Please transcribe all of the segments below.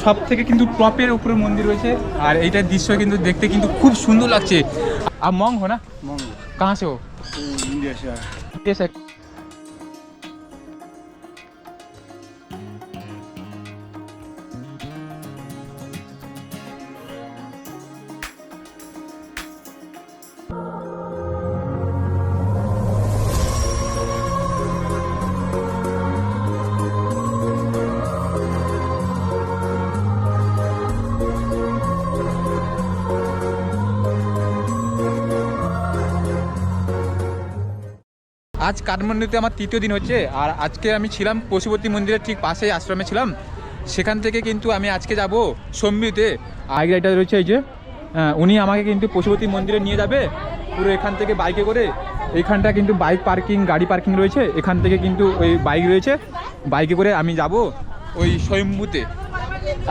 সব থেকে কিন্তু টপের উপরে মন্দির রয়েছে আর এইটার দৃশ্য কিন্তু দেখতে কিন্তু খুব সুন্দর লাগছে। আর মং হো না मंग কাহা সে হো? इंडिया से आया। ये से আজ কাঠমান্ডুতে আমার তৃতীয় দিন হচ্ছে আর আজকে আমি ছিলাম পশুপতি মন্দিরের ঠিক পাশেই আশ্রমে ছিলাম। সেখান থেকে কিন্তু আমি আজকে যাব সম্বিতে। আগে এটা রয়েছে এই যে উনি আমাকে কিন্তু পশুপতি মন্দিরে নিয়ে যাবে পুরো এখান থেকে বাইকে করে। এইখানটা কিন্তু বাইক পার্কিং গাড়ি পার্কিং রয়েছে, এখান থেকে কিন্তু ওই বাইক রয়েছে, বাইকে করে আমি যাব ওই স্বয়ম্ভূতে।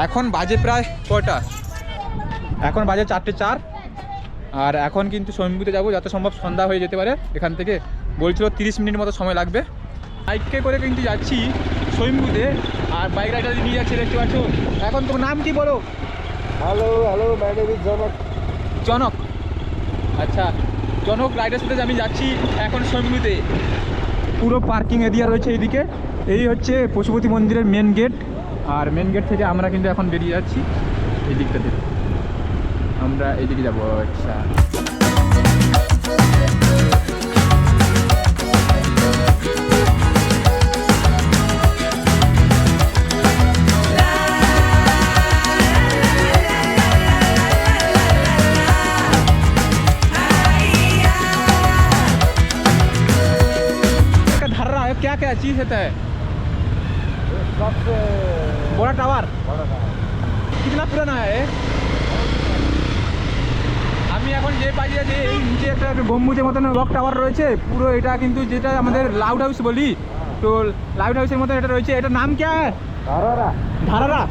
এখন বাজে প্রায় কটা, এখন বাজে 4:04 আর এখন কিন্তু স্বয়ম্ভূতে যাব। যত সম্ভব সন্ধ্যা হয়ে যেতে পারে, এখান থেকে বলছিল 30 মিনিট মতো সময় লাগবে। বাইকে করে কিন্তু যাচ্ছি স্বয়ম্ভূতে আর বাইক রাইডার নিয়ে যাচ্ছে দেখতে পাচ্ছ। এখন তোমার নাম কি বলো? Hello hello my name is Janak. Janak, আচ্ছা জনক রাইডার সাথে আমি যাচ্ছি এখন স্বয়ম্ভূতে। পুরো পার্কিং এরিয়া রয়েছে এইদিকে। এই হচ্ছে পশুপতি মন্দিরের মেন গেট আর মেন গেট থেকে আমরা কিন্তু এখন বেরিয়ে যাচ্ছি এই দিকটাতে, আমরা এইদিকে যাবো। আচ্ছা क्या क्या चीज होता है? सबसे बड़ा टावर बड़ा था। कितना पुराना है? আমি এখন যে পাই যে এই নিচে একটা গম্বুজের মতন রক টাওয়ার রয়েছে পুরো, এটা কিন্তু যেটা আমাদের লাউড হাউস বলি, তো লাউড হাউসের মতন এটা রয়েছে। এটার নাম क्या है? धारारा। ধারারা।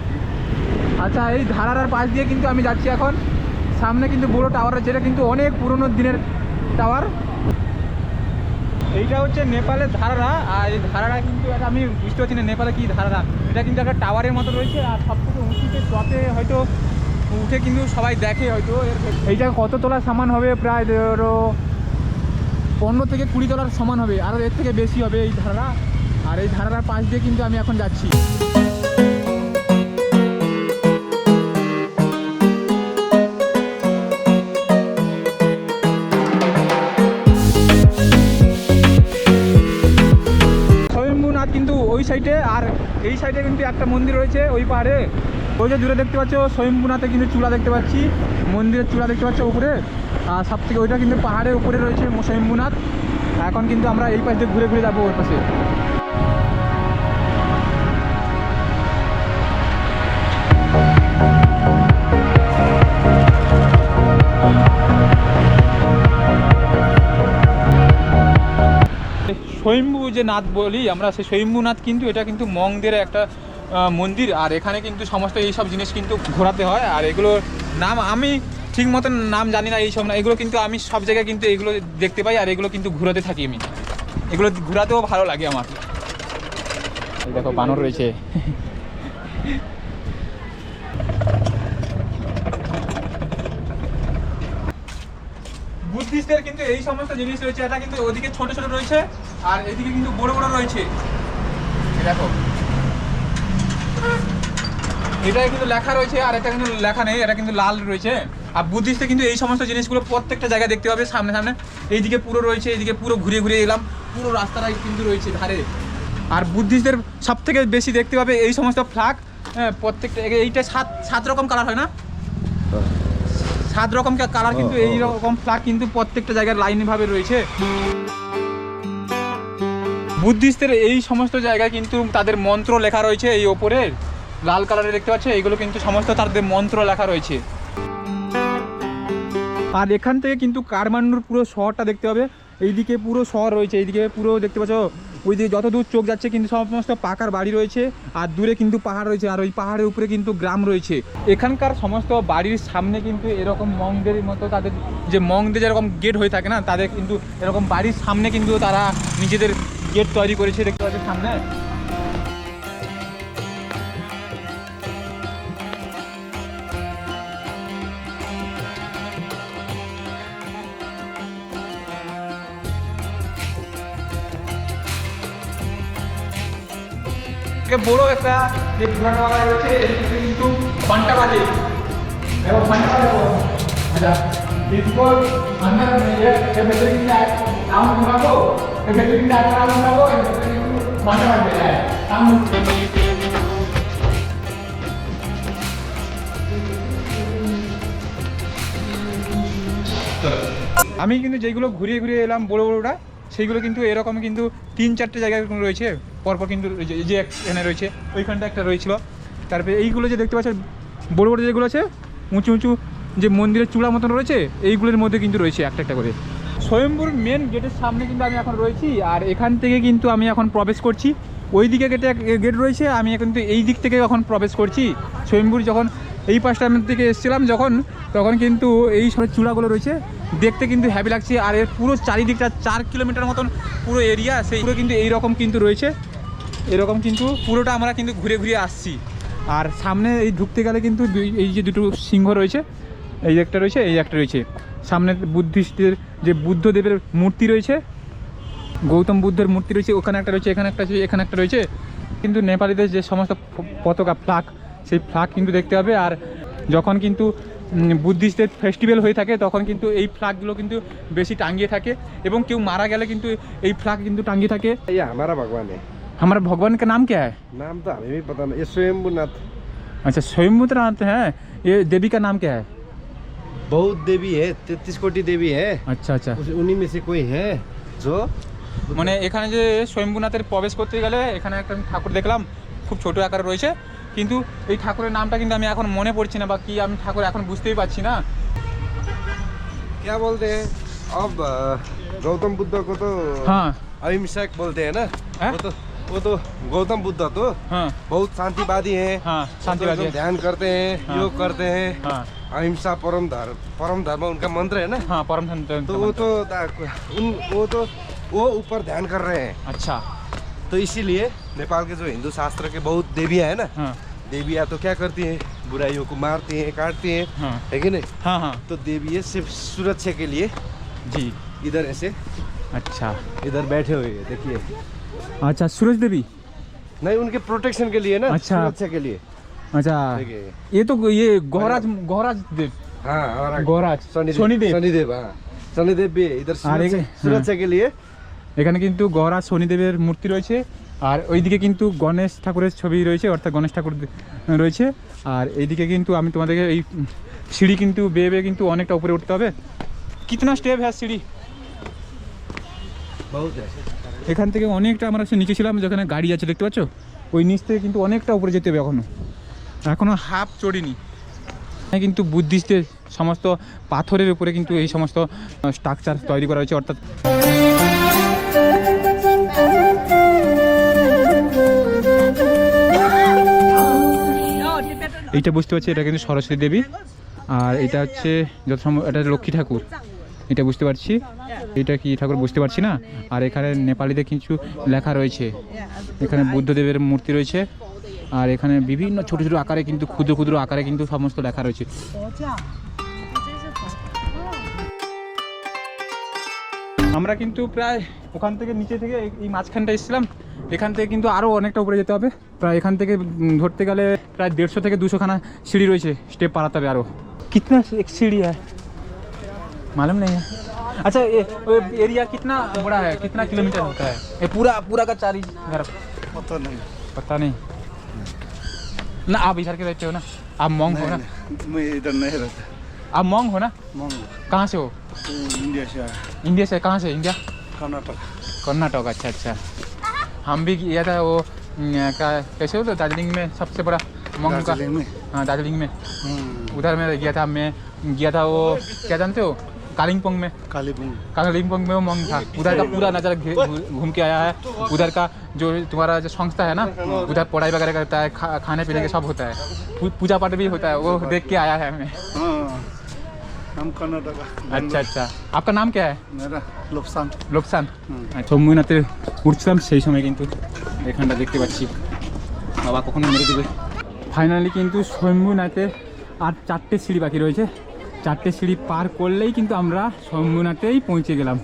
আচ্ছা এই ধারারার পাশ দিয়ে কিন্তু আমি যাচ্ছি এখন। সামনে কিন্তু বড় টাওয়ার আছে, এটা কিন্তু অনেক পুরনো দিনের টাওয়ার। এইটা হচ্ছে নেপালের ধারারা আর এই ধারারা কিন্তু এটা আমি বুঝতে পারছি না নেপালে কি ধারারা। এটা কিন্তু একটা টাওয়ারের মতো রয়েছে আর সব থেকে উঁচুতে টপে হয়তো উঠে কিন্তু সবাই দেখে হয়তো। এইটা কত তলার সমান হবে? প্রায় ধরো 15 থেকে 20 তলার সমান হবে, আরও এর থেকে বেশি হবে এই ধারারা। আর এই ধারার পাশ দিয়ে কিন্তু আমি এখন যাচ্ছি। স্বয়ম্ভূনাথ কিন্তু ওই সাইডে আর এই সাইডে কিন্তু একটা মন্দির রয়েছে ওই পাহাড়ে। ওই যে দূরে দেখতে পাচ্ছ স্বয়ম্ভূনাথে কিন্তু চূড়া দেখতে পাচ্ছি, মন্দিরের চূড়া দেখতে পাচ্ছ উপরে। আর সব থেকে ওইটা কিন্তু পাহাড়ের উপরে রয়েছে স্বয়ম্ভূনাথ। এখন কিন্তু আমরা এই পাশ দিয়ে ঘুরে ঘুরে যাবো ওর পাশে। স্বয়ম্ভু যে নাথ বলি আমরা, সেই স্বয়ম্ভূনাথ কিন্তু এটা কিন্তু মংদের একটা মন্দির। আর এখানে কিন্তু সমস্ত এইসব জিনিস কিন্তু ঘোরাতে হয়। আর এগুলোর নাম আমি ঠিক মতন নাম জানি না, এইসব না, এগুলো কিন্তু আমি সব জায়গায় কিন্তু এগুলো দেখতে পাই আর এগুলো কিন্তু ঘোরাতে থাকি আমি। এগুলো ঘোরাতেও ভালো লাগে আমার। এই দেখো বানর রয়েছে। বুদ্ধিস্টদের কিন্তু এই সমস্ত জিনিস রয়েছে, এটা কিন্তু ওদিকে ছোট ছোট রয়েছে আর এদিকে কিন্তু বড় বড় রয়েছে। দেখো এটা কিন্তু লেখা রয়েছে আর এটা কিন্তু লেখা নেই, এটা কিন্তু লাল রয়েছে। আর বুদ্ধিস্টে কিন্তু এই সমস্ত জিনিসগুলো প্রত্যেকটা জায়গায় দেখতে পাবে সামনে সামনে। এইদিকে পুরো রয়েছে, এইদিকে পুরো ঘুরে ঘুরে এলাম, পুরো রাস্তাটাই কিন্তু রয়েছে ধারে। আর বুদ্ধিস্টদের সব থেকে বেশি দেখতে পাবে এই সমস্ত ফ্ল্যাগ। হ্যাঁ প্রত্যেকটা এইটা সাত রকম কালার হয় না, 7 রকম কালার কিন্তু এই রকম ফ্ল্যাগ কিন্তু প্রত্যেকটা জায়গায় লাইনভাবে রয়েছে। বুদ্ধিস্টদের এই সমস্ত জায়গায় কিন্তু তাদের মন্ত্র লেখা রয়েছে এই ওপরে লাল কালারে দেখতে পাচ্ছ, এইগুলো কিন্তু সমস্ত তাদের মন্ত্র লেখা রয়েছে। আর এখান থেকে কিন্তু কাঠমান্ডুর পুরো শহরটা দেখতে হবে। এইদিকে পুরো শহর রয়েছে, এইদিকে পুরো দেখতে পাচ্ছ, ওইদিকে যত দূর চোখ যাচ্ছে কিন্তু সমস্ত পাকার বাড়ি রয়েছে আর দূরে কিন্তু পাহাড় রয়েছে আর ওই পাহাড়ের উপরে কিন্তু গ্রাম রয়েছে। এখানকার সমস্ত বাড়ির সামনে কিন্তু এরকম মংদের মতো তাদের যে মংদের যেরকম গেট হয়ে থাকে না, তাদের কিন্তু এরকম বাড়ির সামনে কিন্তু তারা নিজেদের গেট তৈরি করেছে দেখতে পাচ্ছ সামনে। বড় একটা যে পুরানো বাগান রয়েছে এদিকে কিন্তু ঘন্টা বাজে এবং ঘন্টা বাজে আচ্ছা इसको अंदर में ये बिल्डिंग का नाम लगाओ ये बिल्डिंग का नाम लगाओ ये बिल्डिंग घंटा बाजे है नाम আমি কিন্তু যেগুলো ঘুরিয়ে ঘুরিয়ে এলাম বড় বড়টা সেইগুলো কিন্তু এরকম কিন্তু 3-4টে জায়গায় রয়েছে পরপর কিন্তু এই যে এখানে রয়েছে ওইখানটা একটা রয়েছিল তারপরে এইগুলো যে দেখতে পাচ্ছেন বড় বড় যেগুলো আছে উঁচু উঁচু যে মন্দিরের চূড়া মতন রয়েছে এইগুলোর মধ্যে কিন্তু রয়েছে একটা একটা করে স্বয়ম্ভুর মেন গেটের সামনে কিন্তু আমি এখন রয়েছি আর এখান থেকে কিন্তু আমি এখন প্রবেশ করছি ওই দিকে গেট রয়েছে আমি কিন্তু এই দিক থেকে এখন প্রবেশ করছি স্বয়ম্ভুর যখন এই পাশটার থেকে এসেছিলাম তখন কিন্তু এই সব চূড়াগুলো রয়েছে দেখতে কিন্তু হ্যাপি লাগছে আর এর পুরো চারিদিকটা 4 কিলোমিটার মতন পুরো এরিয়া সেই পুরো কিন্তু এইরকম কিন্তু রয়েছে এরকম কিন্তু পুরোটা আমরা কিন্তু ঘুরে ঘুরে আসছি আর সামনে এই ঢুকতে গেলে কিন্তু এই যে দুটো সিংহ রয়েছে এই একটা রয়েছে এই একটা রয়েছে সামনে বুদ্ধিস্টদের যে বুদ্ধদেবের মূর্তি রয়েছে গৌতম বুদ্ধের মূর্তি রয়েছে ওখানে একটা রয়েছে এখানে একটা রয়েছে এখানে একটা রয়েছে কিন্তু নেপালিদের যে সমস্ত পতাকা ফ্ল্যাগ সেই ফ্ল্যাগ কিন্তু দেখতে হবে আর যখন কিন্তু বুদ্ধিস্টদের ফেস্টিভ্যাল হয়ে থাকে তখন কিন্তু এই ফ্ল্যাগগুলো কিন্তু বেশি টাঙিয়ে থাকে এবং কেউ মারা গেলে কিন্তু এই ফ্ল্যাগ কিন্তু টাঙিয়ে থাকে ये हमारा भगवान है हमारा भगवान का नाम क्या है नाम तो हमें भी पता नहीं ये स्वयंभूनाथ अच्छा स्वयंभूनाथ है ये देवी का नाम क्या है बहुत देवी है 33 कोटि देवी है अच्छा अच्छा उन्हीं में से कोई है जो মানে এখানে যে স্বয়ম্ভূনাথের প্রবেশ করতে গেলে এখানে একটা ঠাকুর দেখলাম খুব ছোট আকারে রয়েছে কিন্তু এই ঠাকুরের নামটা কিন্তু আমি এখন মনে পড়ছি না বা কি আমি ঠাকুর এখন বুঝতেই পারছি না क्या बोलते हैं अब गौतम बुद्ध को तो हाँ अहिंसक बोलते हैं ना हैं? वो तो गौतम बुद्ध तो हाँ बहुत शांतिवादी हैं हाँ शांतिवादी एकदम ध्यान करते हैं हाँ। योग करते हैं हाँ अहिंसा परम धर्म उनका मंत्र है ना हाँ परम तो वो ऊपर ध्यान कर रहे हैं अच्छा तो इसीलिए नेपाल के जो हिंदू शास्त्र के बहुत देवियाँ है ना हाँ देवियाँ तो क्या करती हैं बुराइयों को मारती हैं काटती हैं हाँ है कि नहीं हाँ हाँ तो देवियाँ सिर्फ सुरक्षा के लिए जी इधर ऐसे अच्छा इधर बैठे हुए हैं देखिए अच्छा सूरज देवी नहीं उनके प्रोटेक्शन के लिए ना अच्छा। सुरक्षा के लिए अच्छा देखिए ये तो ये गौराज देव हाँ हमारा गौराज शनिदेव शनिदेव शनिदेव हाँ शनिदेव भी है इधर आगे, सुरक्षा के लिए এখানে কিন্তু গহরাজ শনিদেবের মূর্তি রয়েছে আর ওইদিকে কিন্তু গণেশ ঠাকুরের ছবি রয়েছে অর্থাৎ গণেশ ঠাকুর রয়েছে আর এইদিকে কিন্তু আমি তোমাদেরকে এই সিঁড়ি কিন্তু বেয়ে বেয়ে কিন্তু অনেকটা উপরে উঠতে হবে কিতনা স্টেপ হ্যাঁ সিঁড়ি बहुत है এখান থেকে অনেকটা আমরা নিচে ছিলাম যেখানে গাড়ি আছে দেখতে পাচ্ছ ওই নিচ থেকে কিন্তু অনেকটা উপরে যেতে হবে এখনো হাফ চড়িনি এখানে কিন্তু বুদ্ধিস্টদের সমস্ত পাথরের উপরে কিন্তু এই সমস্ত স্ট্রাকচার তৈরি করা হয়েছে অর্থাৎ এইটা বুঝতে পারছি এটা কিন্তু সরস্বতী দেবী আর এটা হচ্ছে যত সম্ভব এটা লক্ষ্মী ঠাকুর এটা বুঝতে পারছি এটা কি ঠাকুর বুঝতে পারছি না আর এখানে নেপালিতে কিছু লেখা রয়েছে এখানে বুদ্ধদেবের মূর্তি রয়েছে আর এখানে বিভিন্ন ছোট ছোট আকারে কিন্তু ক্ষুদ্র ক্ষুদ্র আকারে কিন্তু সমস্ত লেখা রয়েছে আমরা কিন্তু প্রায় ওখান থেকে নিচে থেকে এই মাঝখানটা এসেছিলাম এখান থেকে কিন্তু আরও অনেকটা উপরে যেতে হবে প্রায় এখান থেকে ধরতে গেলে প্রায় 150 থেকে 200 খানা सीढ़ी রয়েছে स्टेप पाराते হবে আরও कितना एक सीढ़ी है मालूम नहीं है अच्छा ये एरिया कितना बड़ा है कितना किलोमीटर होता है ये पूरा का 4 घर पता नहीं ना आप इधर के रहते हो ना आप मोंग हो ना मैं इधर नहीं रहता आप मोंग हो ना कहाँ से हो इंडिया से इंडिया से कहाँ से इंडिया कर्नाटक कर्नाटक अच्छा अच्छा हम भी गया था वो क्या कैसे हो तो दार्जिलिंग में सबसे बड़ा मोंग का दार्जिलिंग में हाँ दार्जिलिंग में उधर में गया था मैं गया था वो क्या जानते हो कालिम्पोंग में कालिम्पोंग में वो मोंग था उधर का पूरा नज़ारा घूम के आया है उधर का जो तुम्हारा जो संस्था है ना उधर पढ़ाई वगैरह करता है खाने पीने के सब होता है पूजा पाठ भी होता है वो देख के आया है मैं हम कर्नाटक अच्छा अच्छा आपका नाम क्या है मेरा लोकसान লোকসান সোমনাথে উঠছিলাম সেই সময় কিন্তু এখানটা দেখতে পাচ্ছি বাবা কখনো মেরে দেবে ফাইনালি কিন্তু শম্ভুনাথে আর 4টে সিঁড়ি বাকি রয়েছে 4টে সিঁড়ি পার করলেই কিন্তু আমরা শম্ভুনাথেই পৌঁছে গেলাম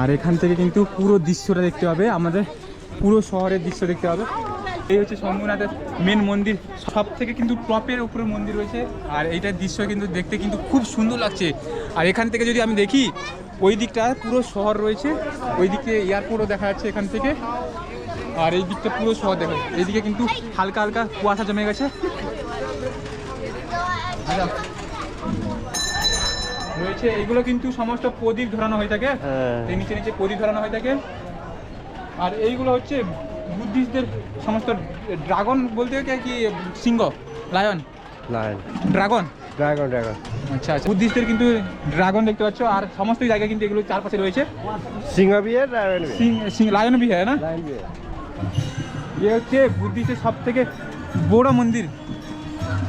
আর এখান থেকে কিন্তু পুরো দৃশ্যটা দেখতে হবে আমাদের পুরো শহরের দৃশ্য দেখতে হবে এই হচ্ছে শম্ভুনাথের মেন মন্দির, সব থেকে কিন্তু টপের উপরে মন্দির রয়েছে। আর এইটার দৃশ্য কিন্তু দেখতে কিন্তু খুব সুন্দর লাগছে। আর এখান থেকে যদি আমি দেখি ওই দিকটা পুরো শহর রয়েছে, ওই দিকে এয়ারপোর্টও দেখা যাচ্ছে এখান থেকে। আর এই দিকটা পুরো শহর দেখা যাচ্ছে, এইদিকে কিন্তু হালকা হালকা কুয়াশা জমে গেছে। রয়েছে এগুলো কিন্তু সমস্ত প্রদীপ ধরানো হয়ে থাকে, এই নিচে নিচে প্রদীপ ধরানো হয়ে থাকে। আর এইগুলো হচ্ছে বুদ্ধিস্টদের সমস্ত ড্রাগন বলতে কি সিংহ, লায়ন, ড্রাগন, আচ্ছা আচ্ছা, বুদ্ধিস্টদের কিন্তু ড্রাগন দেখতে পাচ্ছ। আর সমস্ত জায়গায় কিন্তু এগুলো চারপাশে রয়েছে। सिंह भी है লায়ন ভি হ্যাঁ না, ये হচ্ছে বুদ্ধিস্টের সব থেকে বড় মন্দির।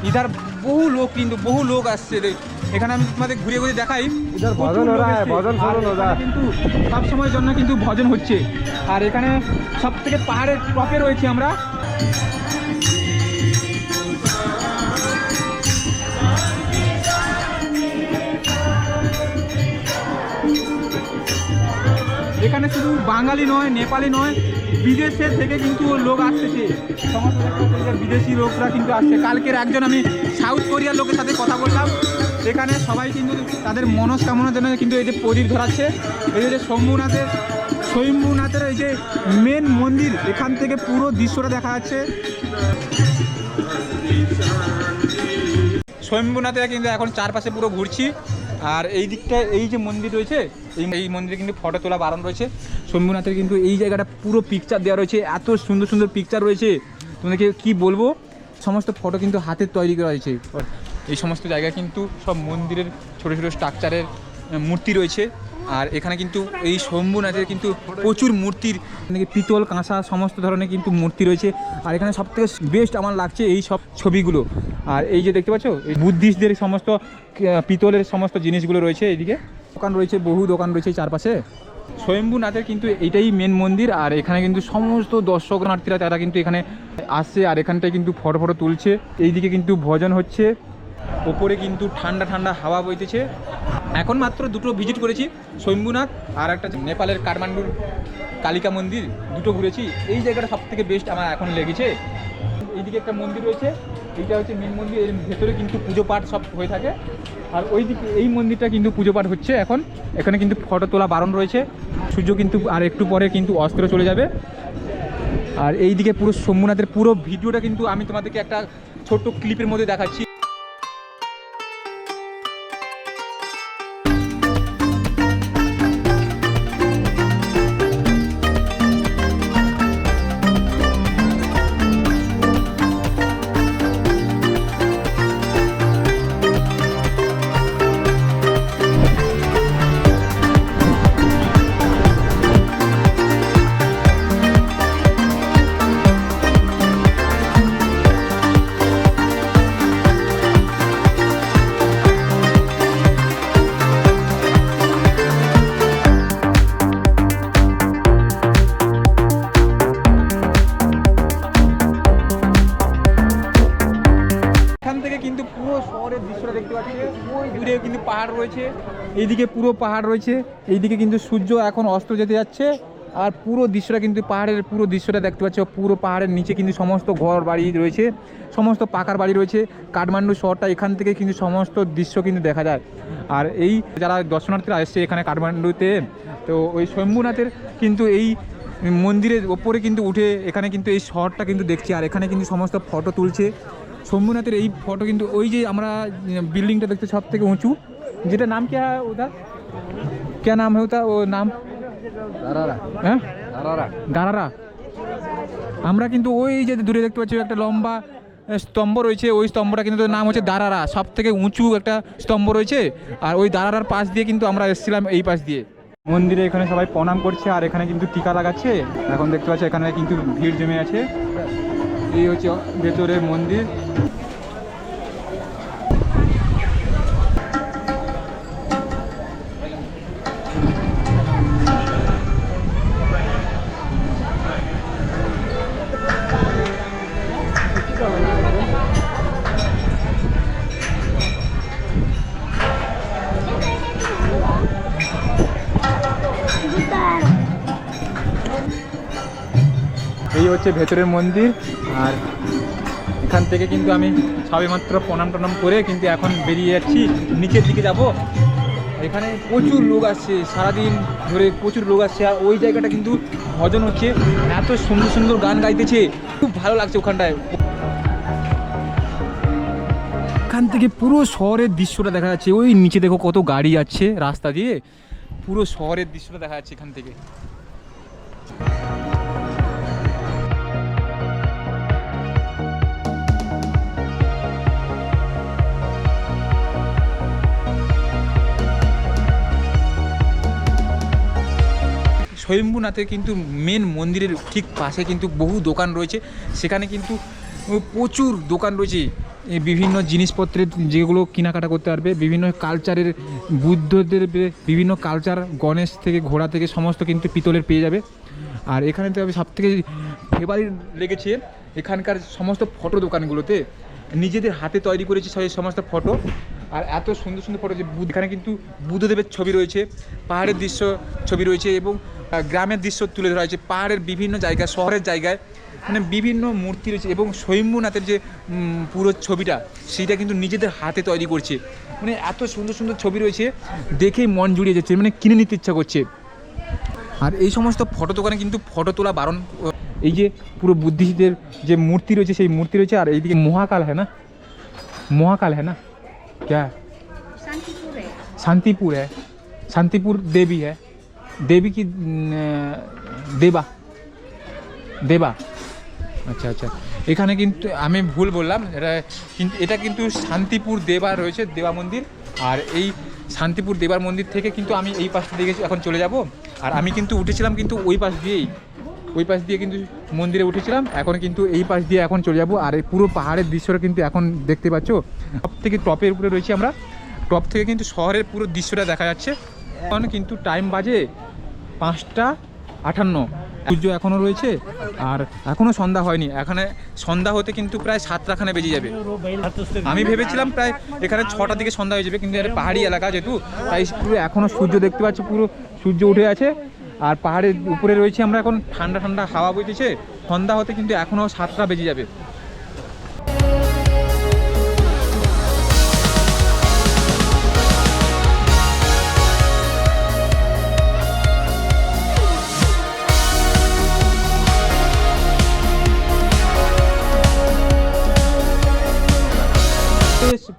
ইধার বহু লোক কিন্তু বহু লোক আসছে এখানে। আমি তোমাদের ঘুরে ঘুরে দেখাই, इधर भजन हो रहा है, भजन सुन हो रहा है। কিন্তু সব সময়ের জন্য কিন্তু ভজন হচ্ছে। আর এখানে সব থেকে পাহাড়ের টপে রয়েছে আমরা। এখানে শুধু বাঙালি নয়, নেপালি নয়, বিদেশের থেকে কিন্তু লোক আসতেছে, সমস্ত বিদেশি লোকরা কিন্তু আসছে। কালকের একজন আমি সাউথ কোরিয়ার লোকের সাথে কথা বললাম, এখানে সবাই কিন্তু তাদের মনস্কামনার জন্য কিন্তু এই যে প্রদীপ ধরাচ্ছে। এই যে শম্ভুনাথের এই যে মেন মন্দির, এখান থেকে পুরো দৃশ্যটা দেখা যাচ্ছে। শম্ভুনাথে কিন্তু এখন চারপাশে পুরো ঘুরছি। আর এই দিকটা এই যে মন্দির রয়েছে, এই মন্দিরে কিন্তু ফটো তোলা বারণ রয়েছে। শম্ভুনাথের কিন্তু এই জায়গাটা পুরো পিকচার দেওয়া রয়েছে, এত সুন্দর সুন্দর পিকচার রয়েছে, তোমাদেরকে কি বলবো। সমস্ত ফটো কিন্তু হাতের তৈরি করা হয়েছে। এই সমস্ত জায়গায় কিন্তু সব মন্দিরের ছোটো ছোটো স্ট্রাকচারের মূর্তি রয়েছে। আর এখানে কিন্তু এই শম্ভুনাথের কিন্তু প্রচুর মূর্তির পিতল কাঁসা সমস্ত ধরনের কিন্তু মূর্তি রয়েছে। আর এখানে সবথেকে বেস্ট আমার লাগছে এই সব ছবিগুলো। আর এই যে দেখতে পাচ্ছ এই বুদ্ধিস্টদের সমস্ত পিতলের সমস্ত জিনিসগুলো রয়েছে। এইদিকে দোকান রয়েছে, বহু দোকান রয়েছে চারপাশে। শম্ভুনাথের কিন্তু এইটাই মেন মন্দির। আর এখানে কিন্তু সমস্ত দর্শনার্থীরা তারা কিন্তু এখানে আসছে, আর এখানটায় কিন্তু ফটো তুলছে। এইদিকে কিন্তু ভজন হচ্ছে, ওপরে কিন্তু ঠান্ডা ঠান্ডা হাওয়া বইতেছে। এখন মাত্র দুটো ভিজিট করেছি, শম্ভুনাথ আর একটা নেপালের কাঠমান্ডুর কালিকা মন্দির, দুটো ঘুরেছি। এই জায়গাটা সব থেকে বেস্ট আমার এখন লেগেছে। এইদিকে একটা মন্দির রয়েছে, এইটা হচ্ছে মেন মন্দির, এর ভেতরে কিন্তু পুজো পাঠ সব হয়ে থাকে। আর ওই দিকে এই মন্দিরটা কিন্তু পুজো পাঠ হচ্ছে এখন। এখানে কিন্তু ফটো তোলা বারণ রয়েছে, সূর্য কিন্তু আর একটু পরে কিন্তু অস্ত চলে যাবে। আর এই দিকে পুরো শম্ভুনাথের পুরো ভিডিওটা কিন্তু আমি তোমাদেরকে একটা ছোট্ট ক্লিপের মধ্যে দেখাচ্ছি। কিন্তু পুরো শহরের দৃশ্যটা দেখতে পাচ্ছি, ওই দূরে কিন্তু পাহাড় রয়েছে, এইদিকে পুরো পাহাড় রয়েছে, এইদিকে কিন্তু সূর্য এখন অস্ত যেতে যাচ্ছে। আর পুরো দৃশ্যটা কিন্তু পাহাড়ের পুরো দৃশ্যটা দেখতে পাচ্ছ, পুরো পাহাড়ের নিচে কিন্তু সমস্ত ঘর বাড়ি রয়েছে, সমস্ত পাকার বাড়ি রয়েছে। কাঠমান্ডু শহরটা এখান থেকে কিন্তু সমস্ত দৃশ্য কিন্তু দেখা যায়। আর এই যারা দর্শনার্থীরা এসছে এখানে কাঠমান্ডুতে, তো ওই শম্ভুনাথের কিন্তু এই মন্দিরের ওপরে কিন্তু উঠে এখানে কিন্তু এই শহরটা কিন্তু দেখছি। আর এখানে কিন্তু সমস্ত ফটো তুলছে। শম্ভুনাথের এই ফটো কিন্তু ওই যে আমরা বিল্ডিংটা দেখতে সব থেকে উঁচু, যেটা নাম क्या है उधर, क्या नाम है उधर, वो नाम হ্যাঁ গারারা। আমরা কিন্তু ওই যে দূরে দেখতে পাচ্ছি একটা লম্বা স্তম্ভ রয়েছে, ওই স্তম্ভটা কিন্তু নাম হচ্ছে দারারা, সব থেকে উঁচু একটা স্তম্ভ রয়েছে। আর ওই দারারার পাশ দিয়ে কিন্তু আমরা এসেছিলাম, এই পাশ দিয়ে। মন্দিরে এখানে সবাই প্রণাম করছে, আর এখানে কিন্তু টিকা লাগাচ্ছে। এখন দেখতে পাচ্ছি এখানে কিন্তু ভিড় জমে আছে। এই হচ্ছে ভেতরের মন্দির। এই হচ্ছে ভেতরের মন্দির। আর এখান থেকে কিন্তু আমি সবেমাত্র প্রণাম টনাম করে কিন্তু এখন বেরিয়ে যাচ্ছি, নিচের দিকে যাব। এখানে প্রচুর লোক আসছে, সারাদিন ধরে প্রচুর লোক আসছে। আর ওই জায়গাটা কিন্তু ভজন হচ্ছে, এত সুন্দর সুন্দর গান গাইতেছে, খুব ভালো লাগছে ওখানটায়। এখান থেকে পুরো শহরের দৃশ্যটা দেখা যাচ্ছে। ওই নিচে দেখো কত গাড়ি যাচ্ছে রাস্তা দিয়ে, পুরো শহরের দৃশ্যটা দেখা যাচ্ছে এখান থেকে। স্বয়ম্ভূনাথের কিন্তু মেন মন্দিরের ঠিক পাশে কিন্তু বহু দোকান রয়েছে, সেখানে কিন্তু প্রচুর দোকান রয়েছে বিভিন্ন জিনিসপত্রের, যেগুলো কেনাকাটা করতে পারবে। বিভিন্ন কালচারের, বুদ্ধদের বিভিন্ন কালচার, গণেশ থেকে ঘোড়া থেকে সমস্ত কিন্তু পিতলের পেয়ে যাবে। আর এখানে তো আমি সবথেকে ফেভারিট লেগেছে এখানকার সমস্ত ফটো দোকানগুলোতে, নিজেদের হাতে তৈরি করেছে সেই সমস্ত ফটো। আর এত সুন্দর সুন্দর ফটো, যে এখানে কিন্তু বুদ্ধদেবের ছবি রয়েছে, পাহাড়ের দৃশ্য ছবি রয়েছে এবং গ্রামের দৃশ্য তুলে ধরা হয়েছে। পাহাড়ের বিভিন্ন জায়গায়, শহরের জায়গায় মানে বিভিন্ন মূর্তি রয়েছে এবং স্বয়ম্ভূনাথের যে পুরো ছবিটা, সেইটা কিন্তু নিজেদের হাতে তৈরি করছে। মানে এত সুন্দর সুন্দর ছবি রয়েছে, দেখেই মন জুড়িয়ে যাচ্ছে, মানে কিনে নিতে ইচ্ছা করছে। আর এই সমস্ত ফটো দোকানে কিন্তু ফটো তোলা বারণ। এই যে পুরো বুদ্ধিস্টদের যে মূর্তি রয়েছে সেই মূর্তি রয়েছে। আর এইদিকে মহাকাল হ্যাঁ না, মহাকাল হ্যাঁ না, क्या शांतिपुर है। शांतिपुर है, शांतिपुर देवी है, देवी की देवा देवा। আচ্ছা আচ্ছা, এখানে কিন্তু আমি ভুল বললাম, এটা কিন্তু শান্তিপুর দেবা রয়েছে, দেবা মন্দির। আর এই শান্তিপুর দেবার মন্দির থেকে কিন্তু আমি এই পাশটা দিকে এখন চলে যাব। আর আমি কিন্তু উঠেছিলাম কিন্তু ওই পাশ দিয়েই, ওই পাশ দিয়ে কিন্তু মন্দিরে উঠেছিলাম, এখন কিন্তু এই পাশ দিয়ে এখন চলে যাব। আর এই পুরো পাহাড়ের দৃশ্যটা কিন্তু এখন দেখতে পাচ্ছ, টপ থেকে টপের উপরে রয়েছে আমরা, টপ থেকে কিন্তু শহরের পুরো দৃশ্যটা দেখা যাচ্ছে। এখন কিন্তু টাইম বাজে 5:58, সূর্য এখনও রয়েছে আর এখনও সন্ধ্যা হয়নি। এখানে সন্ধ্যা হতে কিন্তু প্রায় 7টাখানে বেজে যাবে। আমি ভেবেছিলাম প্রায় এখানে 6টার দিকে সন্ধ্যা হয়ে যাবে, কিন্তু এটা পাহাড়ি এলাকা যেহেতু, তাই পুরো এখনও সূর্য দেখতে পাচ্ছি, পুরো সূর্য উঠে আছে। আর পাহাড়ের উপরে রয়েছে আমরা, এখন ঠান্ডা ঠান্ডা হাওয়া বইতেছে। সন্ধ্যা হতে কিন্তু এখনও 7টা বেজে যাবে।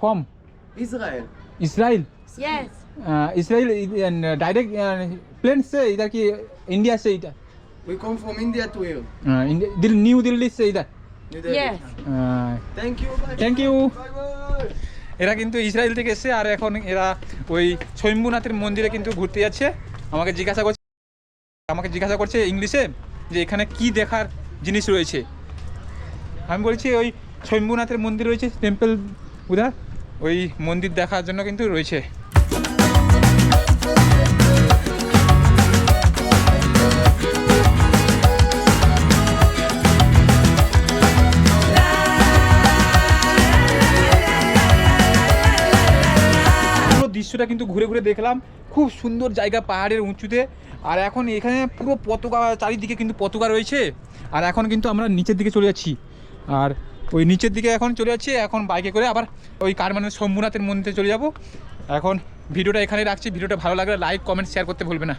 From Israel. Israel, Yes. Israel direct plane से इधर की इंडिया से इधर, We come from India to here. New Delhi से इधर। New Delhi. Yes. Thank you. Bye. Thank you. Bye bye. এরা কিন্তু ইসরায়েল থেকে এসেছে, আর এখন এরা ওই স্বয়ম্ভূনাথের মন্দিরে কিন্তু ঘুরতে যাচ্ছে। আমাকে জিজ্ঞাসা করছে ইংলিশে যে এখানে কি দেখার জিনিস রয়েছে। আমি বলছি ওই স্বয়ম্ভূনাথের মন্দির রয়েছে, টেম্পল উধার, ওই মন্দির দেখার জন্য কিন্তু রয়েছে। দৃশ্যটা কিন্তু ঘুরে ঘুরে দেখলাম, খুব সুন্দর জায়গা পাহাড়ের উঁচুতে। আর এখন এখানে পুরো পতাকা, চারিদিকে কিন্তু পতাকা রয়েছে। আর এখন কিন্তু আমরা নিচের দিকে চলে যাচ্ছি, আর ওই নিচের দিকে এখন চলে যাচ্ছি, এখন বাইকে করে আবার ওই কাঠমান্ডুর শম্ভুনাথের মন্দিরে চলে যাব। এখন ভিডিওটা এখানে রাখছি। ভিডিওটা ভালো লাগলে লাইক, কমেন্ট, শেয়ার করতে ভুলবে না।